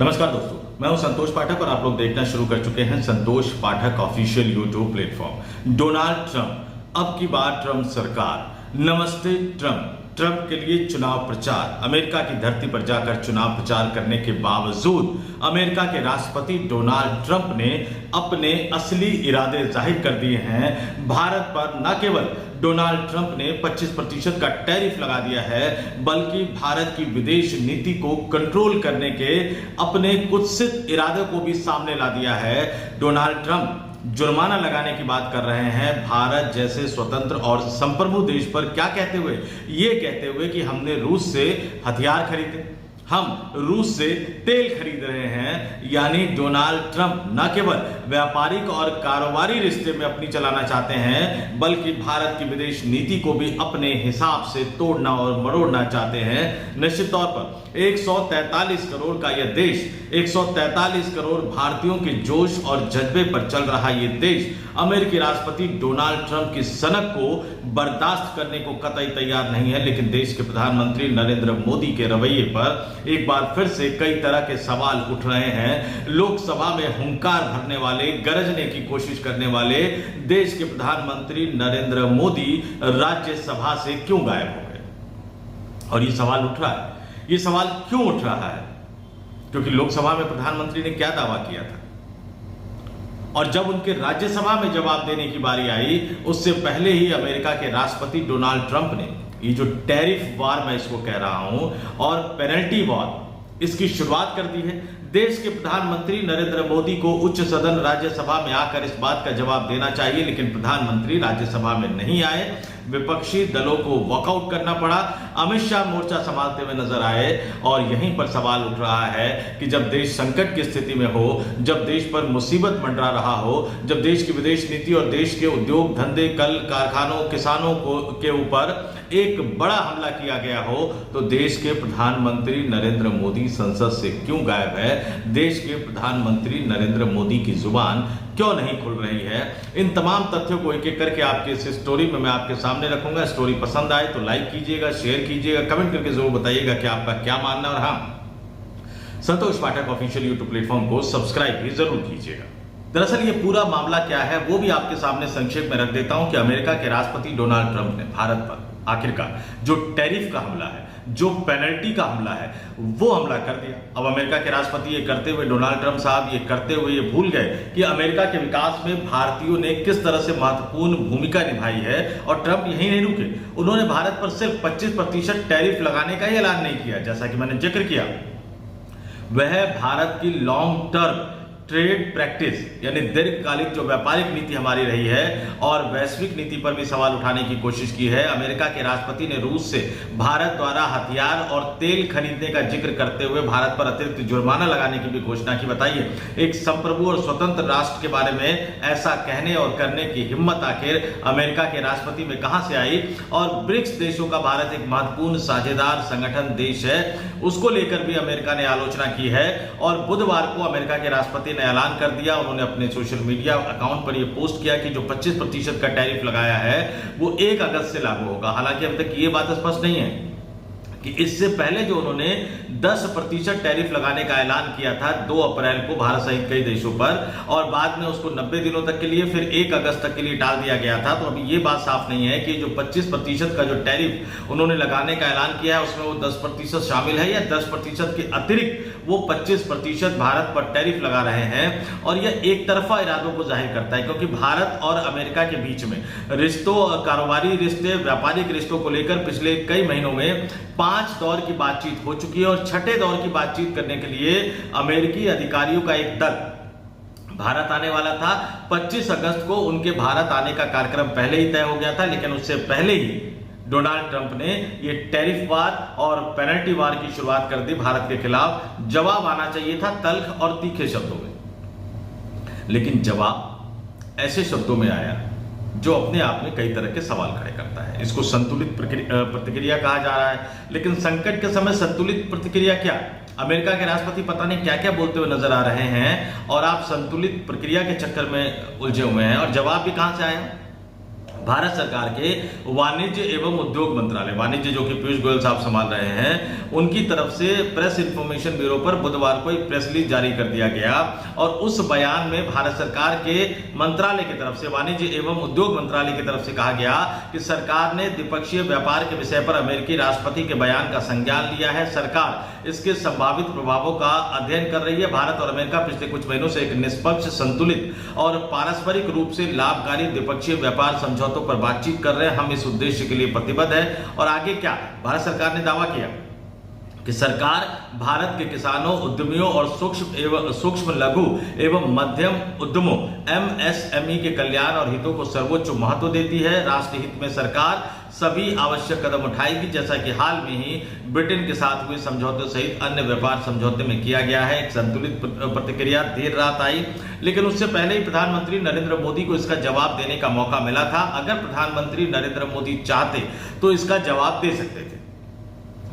नमस्कार दोस्तों, मैं हूं संतोष पाठक और आप लोग देखना शुरू कर चुके हैं Santosh Pathak official YouTube platform. Donald Trump, अब की बार ट्रंप सरकार, नमस्ते ट्रंप। ट्रंप के लिए चुनाव प्रचार। अमेरिका की धरती पर जाकर चुनाव प्रचार करने के बावजूद अमेरिका के राष्ट्रपति डोनाल्ड ट्रंप ने अपने असली इरादे जाहिर कर दिए हैं। भारत पर न केवल डोनाल्ड ट्रंप ने 25% का टैरिफ लगा दिया है, बल्कि भारत की विदेश नीति को कंट्रोल करने के अपने कुत्सित इरादे को भी सामने ला दिया है। डोनाल्ड ट्रंप जुर्माना लगाने की बात कर रहे हैं भारत जैसे स्वतंत्र और संप्रभु देश पर। क्या कहते हुए? ये कहते हुए कि हमने रूस से हथियार खरीदे, हम रूस से तेल खरीद रहे हैं। यानी डोनाल्ड ट्रंप न केवल व्यापारिक और कारोबारी रिश्ते में अपनी चलाना चाहते हैं, बल्कि भारत की विदेश नीति को भी अपने हिसाब से तोड़ना और मरोड़ना चाहते हैं। निश्चित तौर पर 143 करोड़ का यह देश, 143 करोड़ भारतीयों के जोश और जज्बे पर चल रहा यह देश अमेरिकी राष्ट्रपति डोनाल्ड ट्रंप की सनक को बर्दाश्त करने को कतई तैयार नहीं है। लेकिन देश के प्रधानमंत्री नरेंद्र मोदी के रवैये पर एक बार फिर से कई तरह के सवाल उठ रहे हैं। लोकसभा में हुंकार भरने वाले, गरजने की कोशिश करने वाले देश के प्रधानमंत्री नरेंद्र मोदी राज्यसभा से क्यों गायब हो गए? और ये सवाल उठ रहा है। ये सवाल क्यों उठ रहा है? क्योंकि लोकसभा में प्रधानमंत्री ने क्या दावा किया था, और जब उनके राज्यसभा में जवाब देने की बारी आई, उससे पहले ही अमेरिका के राष्ट्रपति डोनाल्ड ट्रंप ने ये जो टैरिफ वार, मैं इसको कह रहा हूं, और पेनल्टी वार, इसकी शुरुआत कर दी है। देश के प्रधानमंत्री नरेंद्र मोदी को उच्च सदन राज्यसभा में आकर इस बात का जवाब देना चाहिए, लेकिन प्रधानमंत्री राज्यसभा में नहीं आए। विपक्षी दलों को वॉकआउट करना पड़ा। अमित शाह मोर्चा संभालते हुए नजर आए। और यहीं पर सवाल उठ रहा है कि जब देश संकट की स्थिति में हो, जब देश पर मुसीबत मंडरा रहा हो, जब देश की विदेश नीति और देश के उद्योग धंधे, कल कारखानों, किसानों के ऊपर एक बड़ा हमला किया गया हो, तो देश के प्रधानमंत्री नरेंद्र मोदी संसद से क्यों गायब है? देश के प्रधानमंत्री नरेंद्र मोदी की जुबान क्यों नहीं खुल रही है? इन तमाम तथ्यों को एक एक करके आपके इस स्टोरी में मैं आपके सामने रखूंगा। स्टोरी पसंद आए तो लाइक कीजिएगा, शेयर कीजिएगा, कमेंट करके जरूर बताइएगा कि आपका क्या मानना है। और हाँ, संतोष पाठक ऑफिशियल यूट्यूब प्लेटफॉर्म को सब्सक्राइब भी जरूर कीजिएगा। दरअसल ये पूरा मामला क्या है वो भी आपके सामने संक्षेप में रख देता हूं कि अमेरिका के राष्ट्रपति डोनाल्ड ट्रंप ने भारत पर आखिरकार जो टैरिफ का हमला है, जो पेनल्टी का हमला है, वो हमला कर दिया। अब अमेरिका के राष्ट्रपति ये करते हुए, डोनाल्ड ट्रंप साहब ये करते हुए ये भूल गए कि अमेरिका के विकास में भारतीयों ने किस तरह से महत्वपूर्ण भूमिका निभाई है। और ट्रंप यही नहीं रुके, उन्होंने भारत पर सिर्फ 25% टैरिफ लगाने का ही ऐलान नहीं किया। जैसा कि मैंने जिक्र किया, वह भारत की लॉन्ग टर्म ट्रेड प्रैक्टिस, यानी दीर्घकालिक जो व्यापारिक नीति हमारी रही है और वैश्विक नीति पर भी सवाल उठाने की कोशिश की है। अमेरिका के राष्ट्रपति ने रूस से भारत द्वारा हथियार और तेल खरीदने का जिक्र करते हुए भारत पर अतिरिक्त जुर्माना लगाने की भी घोषणा की। बताइए, एक संप्रभु और स्वतंत्र राष्ट्र के बारे में ऐसा कहने और करने की हिम्मत आखिर अमेरिका के राष्ट्रपति में कहां से आई? और ब्रिक्स देशों का भारत एक महत्वपूर्ण साझेदार संगठन देश है, उसको लेकर भी अमेरिका ने आलोचना की है। और बुधवार को अमेरिका के राष्ट्रपति ने ऐलान कर दिया, उन्होंने अपने सोशल मीडिया अकाउंट पर यह पोस्ट किया कि जो 25% का टैरिफ लगाया है वो 1 अगस्त से लागू होगा। हालांकि अब तक ये बात स्पष्ट नहीं है कि इससे पहले जो उन्होंने 10% टैरिफ लगाने का ऐलान किया था 2 अप्रैल को भारत सहित कई देशों पर, और बाद में उसको 90 दिनों तक के लिए, फिर 1 अगस्त तक के लिए टाल दिया गया था। तो अभी ये बात साफ नहीं है कि जो 25% का जो टैरिफ उन्होंने लगाने का ऐलान किया है उसमें वो 10% शामिल है या 10% के अतिरिक्त वो 25% भारत पर टैरिफ लगा रहे हैं। और यह एक तरफा इरादों को जाहिर करता है, क्योंकि भारत और अमेरिका के बीच में रिश्तों, कारोबारी रिश्ते, व्यापारिक रिश्तों को लेकर पिछले कई महीनों में 5 दौर की बातचीत हो चुकी है। और छठे दौर की बातचीत करने के लिए अमेरिकी अधिकारियों का एक दल भारत आने वाला था। 25 अगस्त को उनके भारत आने का कार्यक्रम पहले ही तय हो गया था, लेकिन उससे पहले ही डोनाल्ड ट्रंप ने ये टैरिफ वार और पेनल्टी वार की शुरुआत कर दी भारत के खिलाफ। जवाब आना चाहिए था तल्ख और तीखे शब्दों में, लेकिन जवाब ऐसे शब्दों में आया जो अपने आप में कई तरह के सवाल खड़े करता है। इसको संतुलित प्रतिक्रिया कहा जा रहा है, लेकिन संकट के समय संतुलित प्रतिक्रिया क्या? अमेरिका के राष्ट्रपति पता नहीं क्या क्या बोलते हुए नजर आ रहे हैं और आप संतुलित प्रक्रिया के चक्कर में उलझे हुए हैं। और जवाब भी कहां से आया? भारत सरकार के वाणिज्य एवं उद्योग मंत्रालय, वाणिज्य जो कि पीयूष गोयल साहब संभाल रहे हैं, उनकी तरफ से प्रेस इंफॉर्मेशन ब्यूरो पर बुधवार को एक प्रेस रिलीज जारी कर दिया गया और उस बयान में भारत सरकार के मंत्रालय की तरफ से, वाणिज्य एवं उद्योग मंत्रालय की तरफ से कहा गया कि सरकार ने द्विपक्षीय व्यापार के विषय पर अमेरिकी राष्ट्रपति के बयान का संज्ञान लिया है। सरकार इसके संभावित प्रभावों का अध्ययन कर रही है। भारत और अमेरिका पिछले कुछ महीनों से एक निष्पक्ष, संतुलित और पारस्परिक रूप से लाभकारी द्विपक्षीय व्यापार समझौतों पर बातचीत कर रहे हैं। हम इस उद्देश्य के लिए प्रतिबद्ध है। और आगे क्या भारत सरकार ने दावा किया कि सरकार भारत के किसानों, उद्यमियों और सूक्ष्म लघु एवं मध्यम उद्यमों MSME के कल्याण और हितों को सर्वोच्च महत्व देती है। राष्ट्र हित में सरकार सभी आवश्यक कदम उठाएगी, जैसा कि हाल में ही ब्रिटेन के साथ हुए समझौते सहित अन्य व्यापार समझौते में किया गया है। एक संतुलित प्रतिक्रिया देर रात आई, लेकिन उससे पहले ही प्रधानमंत्री नरेंद्र मोदी को इसका जवाब देने का मौका मिला था। अगर प्रधानमंत्री नरेंद्र मोदी चाहते तो इसका जवाब दे सकते थे।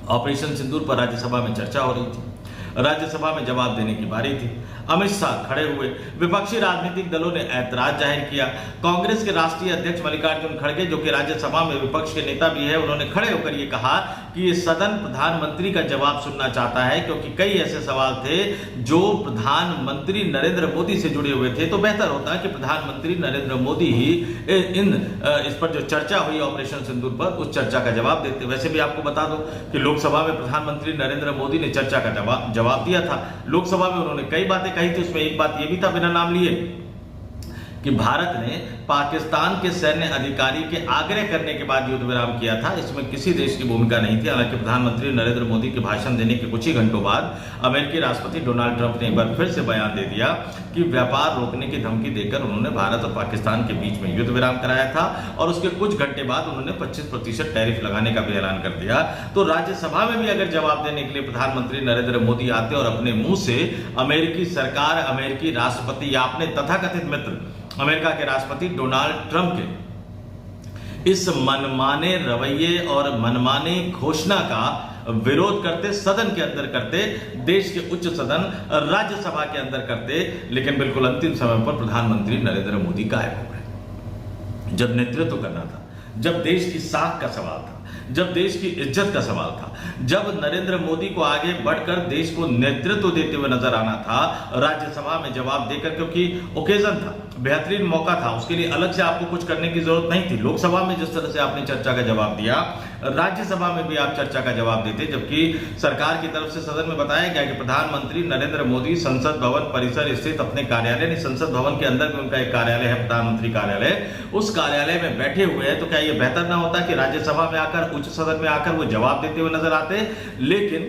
ऑपरेशन सिंदूर पर राज्यसभा में चर्चा हो रही थी, राज्यसभा में जवाब देने की बारी थी। अमित शाह खड़े हुए, विपक्षी राजनीतिक दलों ने ऐतराज जाहिर किया। कांग्रेस के राष्ट्रीय अध्यक्ष मल्लिकार्जुन खड़गे, जो कि राज्यसभा में विपक्ष के नेता भी है, उन्होंने खड़े होकर यह कहा कि ये सदन प्रधानमंत्री का जवाब सुनना चाहता है, क्योंकि कई ऐसे सवाल थे जो प्रधानमंत्री नरेंद्र मोदी से जुड़े हुए थे। तो बेहतर होता कि प्रधानमंत्री नरेंद्र मोदी ही इस पर जो चर्चा हुई ऑपरेशन सिंदूर पर, उस चर्चा का जवाब देते। वैसे भी आपको बता दो कि लोकसभा में प्रधानमंत्री नरेंद्र मोदी ने चर्चा का जवाब दिया था। लोकसभा में उन्होंने कई बातें कही थी, उसमें एक बात यह भी था, बिना नाम लिए, कि भारत ने पाकिस्तान के सैन्य अधिकारी के आग्रह करने के बाद युद्ध विराम किया था। इसमें किसी देश की भूमिका नहीं थी। हालांकि प्रधानमंत्री नरेंद्र मोदी के भाषण देने के कुछ ही घंटों बाद अमेरिकी राष्ट्रपति डोनाल्ड ट्रंप ने एक बार फिर से बयान दे दिया कि व्यापार रोकने की धमकी देकर उन्होंने भारत और पाकिस्तान के बीच में युद्ध विराम कराया था और उसके कुछ घंटे बाद उन्होंने 25% टैरिफ लगाने का भी ऐलान कर दिया। तो राज्यसभा में भी अगर जवाब देने के लिए प्रधानमंत्री नरेंद्र मोदी आते और अपने मुंह से अमेरिकी सरकार, अमेरिकी राष्ट्रपति या अपने तथाकथित मित्र अमेरिका के राष्ट्रपति डोनाल्ड ट्रंप के इस मनमाने रवैये और मनमाने घोषणा का विरोध करते, सदन के अंदर करते, देश के उच्च सदन राज्यसभा के अंदर करते, लेकिन बिल्कुल अंतिम समय पर प्रधानमंत्री नरेंद्र मोदी गायब हो गए। जब नेतृत्व करना था, जब देश की साख का सवाल था, जब देश की इज्जत का सवाल था, जब नरेंद्र मोदी को आगे बढ़कर देश को नेतृत्व देते हुए नजर आना था, राज्यसभा में जवाब देकर, क्योंकि ओकेजन था, बेहतरीन मौका था, उसके लिए अलग से आपको कुछ करने की जरूरत नहीं थी। लोकसभा में जिस तरह से आपने चर्चा का जवाब दिया, राज्यसभा में भी आप चर्चा का जवाब देते, जबकि सरकार की तरफ से सदन में बताया गया कि प्रधानमंत्री नरेंद्र मोदी संसद भवन परिसर स्थित अपने कार्यालय, संसद भवन के अंदर भी उनका एक कार्यालय है, प्रधानमंत्री कार्यालय, उस कार्यालय में बैठे हुए हैं। तो क्या यह बेहतर ना होता कि राज्यसभा में आकर, उच्च सदन में आकर वो जवाब देते हुए नजर आते? लेकिन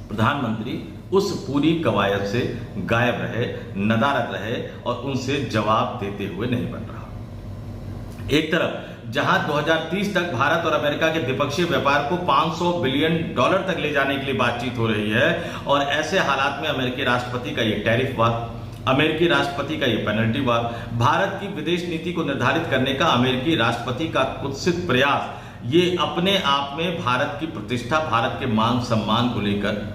प्रधानमंत्री उस पूरी कवायद से गायब रहे, नदारद रहे और उनसे जवाब देते हुए नहीं बन रहा। एक तरफ जहां 2030 तक भारत और अमेरिका के द्विपक्षीय व्यापार को $500 बिलियन तक ले जाने के लिए बातचीत हो रही है, और ऐसे हालात में अमेरिकी राष्ट्रपति का ये टैरिफ वार, अमेरिकी राष्ट्रपति का ये पेनल्टी वार, भारत की विदेश नीति को निर्धारित करने का अमेरिकी राष्ट्रपति का कुत्सित प्रयास, ये अपने आप में भारत की प्रतिष्ठा, भारत के मान सम्मान को लेकर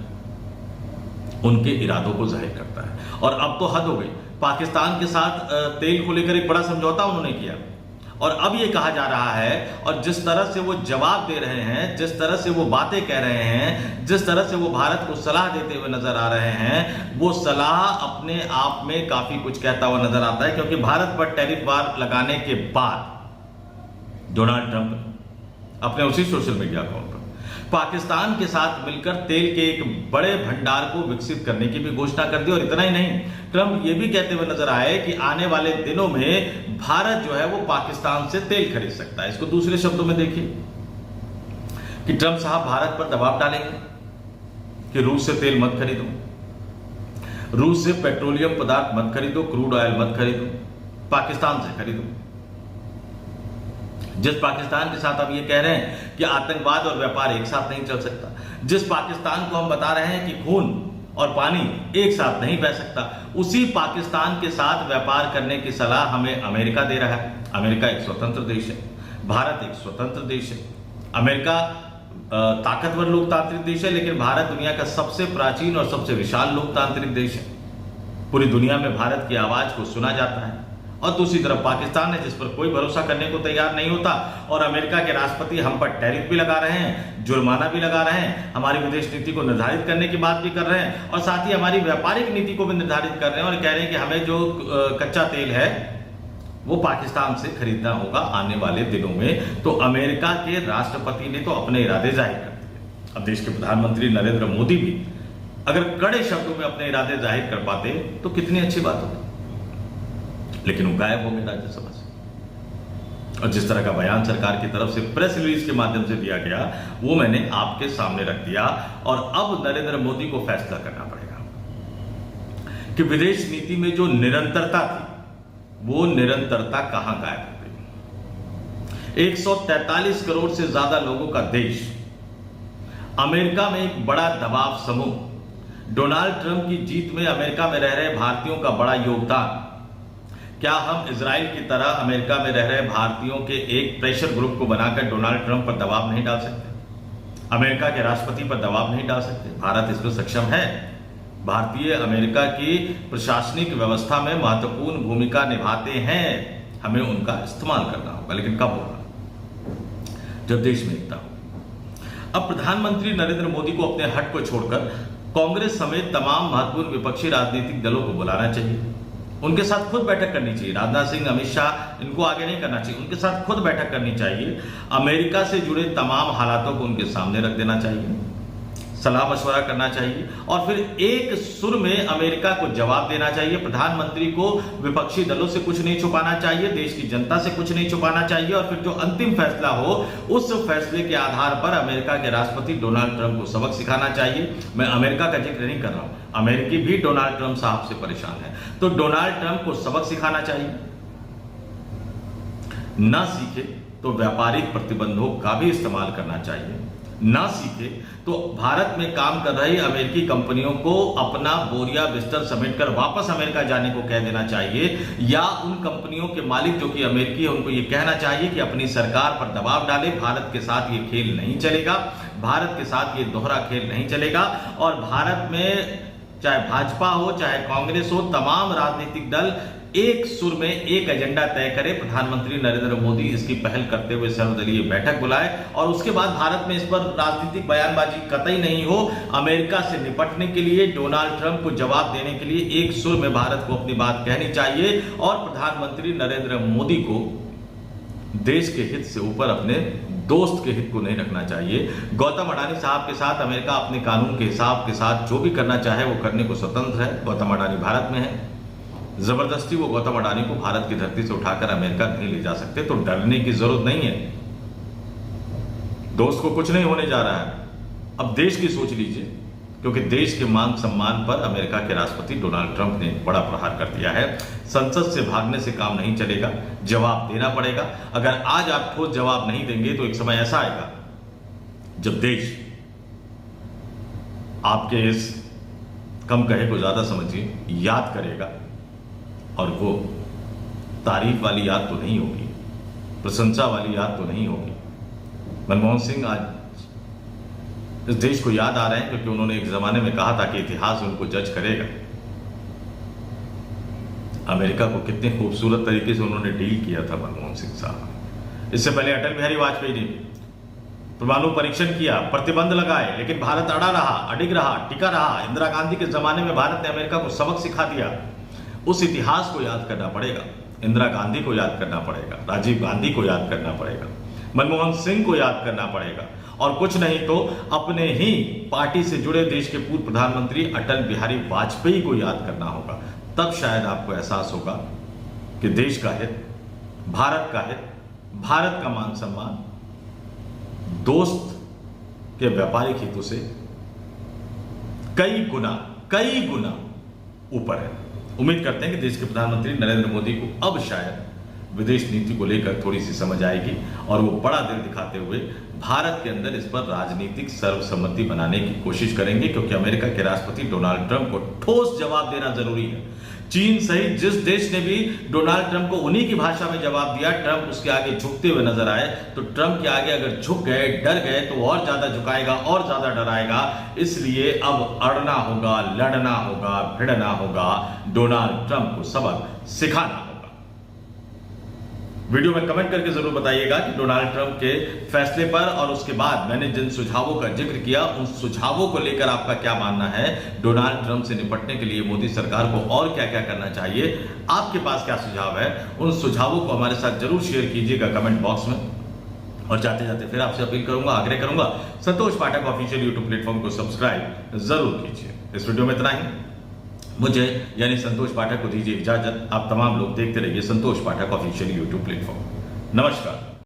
उनके इरादों को जाहिर करता है। और अब तो हद हो गई, पाकिस्तान के साथ तेल को लेकर एक बड़ा समझौता उन्होंने किया, और अब ये कहा जा रहा है, और जिस तरह से वो जवाब दे रहे हैं, जिस तरह से वो बातें कह रहे हैं, जिस तरह से वो भारत को सलाह देते हुए नजर आ रहे हैं, वो सलाह अपने आप में काफी कुछ कहता हुआ नजर आता है। क्योंकि भारत पर टैरिफ वार लगाने के बाद डोनाल्ड ट्रंप अपने उसी सोशल मीडिया अकाउंट पर पाकिस्तान के साथ मिलकर तेल के एक बड़े भंडार को विकसित करने की भी घोषणा कर दी। और इतना ही नहीं, ट्रंप ये भी कहते हुए नजर आए कि आने वाले दिनों में भारत जो है वो पाकिस्तान से तेल खरीद सकता है। इसको दूसरे शब्दों में देखिए कि ट्रंप साहब भारत पर दबाव डालेंगे कि रूस से तेल मत खरीदो, रूस से पेट्रोलियम पदार्थ मत खरीदो, क्रूड ऑयल मत खरीदो, पाकिस्तान से खरीदो। जिस पाकिस्तान के साथ अब ये कह रहे हैं कि आतंकवाद और व्यापार एक साथ नहीं चल सकता, जिस पाकिस्तान को हम बता रहे हैं कि खून और पानी एक साथ नहीं बह सकता, उसी पाकिस्तान के साथ व्यापार करने की सलाह हमें अमेरिका दे रहा है। अमेरिका एक स्वतंत्र देश है, भारत एक स्वतंत्र देश है। अमेरिका ताकतवर लोकतांत्रिक देश है, लेकिन भारत दुनिया का सबसे प्राचीन और सबसे विशाल लोकतांत्रिक देश है। पूरी दुनिया में भारत की आवाज को सुना जाता है, और दूसरी तरफ पाकिस्तान है जिस पर कोई भरोसा करने को तैयार नहीं होता, और अमेरिका के राष्ट्रपति हम पर टैरिफ भी लगा रहे हैं, जुर्माना भी लगा रहे हैं, हमारी विदेश नीति को निर्धारित करने की बात भी कर रहे हैं, और साथ ही हमारी व्यापारिक नीति को भी निर्धारित कर रहे हैं और कह रहे हैं कि हमें जो कच्चा तेल है वो पाकिस्तान से खरीदना होगा आने वाले दिनों में। तो अमेरिका के राष्ट्रपति ने तो अपने इरादे जाहिर कर दिए। अब देश के प्रधानमंत्री नरेंद्र मोदी भी अगर कड़े शब्दों में अपने इरादे जाहिर कर पाते तो कितनी अच्छी बात होती, लेकिन वो गायब हो गए राज्यसभा से। और जिस तरह का बयान सरकार की तरफ से प्रेस रिलीज के माध्यम से दिया गया वो मैंने आपके सामने रख दिया, और अब नरेंद्र मोदी को फैसला करना पड़ेगा कि विदेश नीति में जो निरंतरता थी वो निरंतरता कहां गायब हो गई। 143 करोड़ से ज्यादा लोगों का देश, अमेरिका में एक बड़ा दबाव समूह, डोनाल्ड ट्रंप की जीत में अमेरिका में रह रहे भारतीयों का बड़ा योगदान। क्या हम इजराइल की तरह अमेरिका में रह रहे भारतीयों के एक प्रेशर ग्रुप को बनाकर डोनाल्ड ट्रंप पर दबाव नहीं डाल सकते? अमेरिका के राष्ट्रपति पर दबाव नहीं डाल सकते? भारत इसमें सक्षम है। भारतीय अमेरिका की प्रशासनिक व्यवस्था में महत्वपूर्ण भूमिका निभाते हैं, हमें उनका इस्तेमाल करना होगा, लेकिन कब होगा? जब देश में एकता हो। अब प्रधानमंत्री नरेंद्र मोदी को अपने हट को छोड़कर कांग्रेस समेत तमाम महत्वपूर्ण विपक्षी राजनीतिक दलों को बुलाना चाहिए, उनके साथ खुद बैठक करनी चाहिए। राजनाथ सिंह, अमित शाह, इनको आगे नहीं करना चाहिए, उनके साथ खुद बैठक करनी चाहिए। अमेरिका से जुड़े तमाम हालातों को उनके सामने रख देना चाहिए, सलाह मशवरा करना चाहिए, और फिर एक सुर में अमेरिका को जवाब देना चाहिए। प्रधानमंत्री को विपक्षी दलों से कुछ नहीं छुपाना चाहिए, देश की जनता से कुछ नहीं छुपाना चाहिए, और फिर जो अंतिम फैसला हो उस फैसले के आधार पर अमेरिका के राष्ट्रपति डोनाल्ड ट्रंप को सबक सिखाना चाहिए। मैं अमेरिका का जिक्र नहीं कर रहा हूं, अमेरिकी भी डोनाल्ड ट्रंप साहब से परेशान है, तो डोनाल्ड ट्रंप को सबक सिखाना चाहिए। ना सीखे तो व्यापारिक प्रतिबंधों का भी इस्तेमाल करना चाहिए, ना सीखे तो भारत में काम कर रही अमेरिकी कंपनियों को अपना बोरिया बिस्तर समेटकर वापस अमेरिका जाने को कह देना चाहिए, या उन कंपनियों के मालिक जो कि अमेरिकी है उनको ये कहना चाहिए कि अपनी सरकार पर दबाव डाले। भारत के साथ ये खेल नहीं चलेगा, भारत के साथ ये दोहरा खेल नहीं चलेगा, और भारत में चाहे भाजपा हो चाहे कांग्रेस हो, तमाम राजनीतिक दल एक सुर में एक एजेंडा तय करे। प्रधानमंत्री नरेंद्र मोदी इसकी पहल करते हुए सर्वदलीय बैठक बुलाए, और उसके बाद भारत में इस पर राजनीतिक बयानबाजी कतई नहीं हो। अमेरिका से निपटने के लिए, डोनाल्ड ट्रंप को जवाब देने के लिए एक सुर में भारत को अपनी बात कहनी चाहिए, और प्रधानमंत्री नरेंद्र मोदी को देश के हित से ऊपर अपने दोस्त के हित को नहीं रखना चाहिए। गौतम अडानी साहब के साथ अमेरिका अपने कानून के हिसाब के साथ जो भी करना चाहे वो करने को स्वतंत्र है। गौतम अडानी भारत में है, जबरदस्ती वो गौतम अडानी को भारत की धरती से उठाकर अमेरिका नहीं ले जा सकते, तो डरने की जरूरत नहीं है। दोस्त को कुछ नहीं होने जा रहा है। अब देश की सोच लीजिए, क्योंकि देश के मान सम्मान पर अमेरिका के राष्ट्रपति डोनाल्ड ट्रंप ने बड़ा प्रहार कर दिया है। संसद से भागने से काम नहीं चलेगा, जवाब देना पड़ेगा। अगर आज आप ठोस जवाब नहीं देंगे तो एक समय ऐसा आएगा जब देश आपके इस कम कहे को ज्यादा समझिए याद करेगा, और वो तारीफ वाली याद तो नहीं होगी, प्रशंसा वाली याद तो नहीं होगी। मनमोहन सिंह आज इस देश को याद आ रहे हैं क्योंकि उन्होंने एक जमाने में कहा था कि इतिहास उनको जज करेगा। अमेरिका को कितने खूबसूरत तरीके से उन्होंने डील किया था मनमोहन सिंह साहब। इससे पहले अटल बिहारी वाजपेयी ने परमाणु परीक्षण किया, प्रतिबंध लगाए, लेकिन भारत अड़ा रहा, अडिग रहा, टिका रहा। इंदिरा गांधी के जमाने में भारत ने अमेरिका को सबक सिखा दिया। उस इतिहास को याद करना पड़ेगा, इंदिरा गांधी को याद करना पड़ेगा, राजीव गांधी को याद करना पड़ेगा, मनमोहन सिंह को याद करना पड़ेगा, और कुछ नहीं तो अपने ही पार्टी से जुड़े देश के पूर्व प्रधानमंत्री अटल बिहारी वाजपेयी को याद करना होगा। तब शायद आपको एहसास होगा कि देश का हित, भारत का हित, भारत का मान सम्मान दोस्त के व्यापारिक हितों से कई गुना ऊपर है। उम्मीद करते हैं कि देश के प्रधानमंत्री नरेंद्र मोदी को अब शायद विदेश नीति को लेकर थोड़ी सी समझ आएगी, और वो बड़ा दिल दिखाते हुए भारत के अंदर इस पर राजनीतिक सर्वसम्मति बनाने की कोशिश करेंगे, क्योंकि अमेरिका के राष्ट्रपति डोनाल्ड ट्रंप को ठोस जवाब देना जरूरी है। चीन सहित जिस देश ने भी डोनाल्ड ट्रंप को उन्हीं की भाषा में जवाब दिया, ट्रंप उसके आगे झुकते हुए नजर आए, तो ट्रंप के आगे अगर झुक गए, डर गए, तो और ज्यादा झुकाएगा और ज्यादा डराएगा। इसलिए अब अड़ना होगा, लड़ना होगा, भिड़ना होगा, डोनाल्ड ट्रंप को सबक सिखाना होगा। वीडियो में कमेंट करके जरूर बताइएगा कि डोनाल्ड ट्रंप के फैसले पर और उसके बाद मैंने जिन सुझावों का जिक्र किया उन सुझावों को लेकर आपका क्या मानना है। डोनाल्ड ट्रंप से निपटने के लिए मोदी सरकार को और क्या क्या करना चाहिए, आपके पास क्या सुझाव है, उन सुझावों को हमारे साथ जरूर शेयर कीजिएगा कमेंट बॉक्स में। और जाते जाते फिर आपसे अपील करूंगा, आग्रह करूंगा, संतोष पाठक ऑफिशियल यूट्यूब प्लेटफॉर्म को सब्सक्राइब जरूर कीजिए। इस वीडियो में इतना ही। मुझे यानी संतोष पाठक को दीजिए इजाजत। आप तमाम लोग देखते रहिए संतोष पाठक ऑफिशियल यूट्यूब प्लेटफॉर्म। नमस्कार।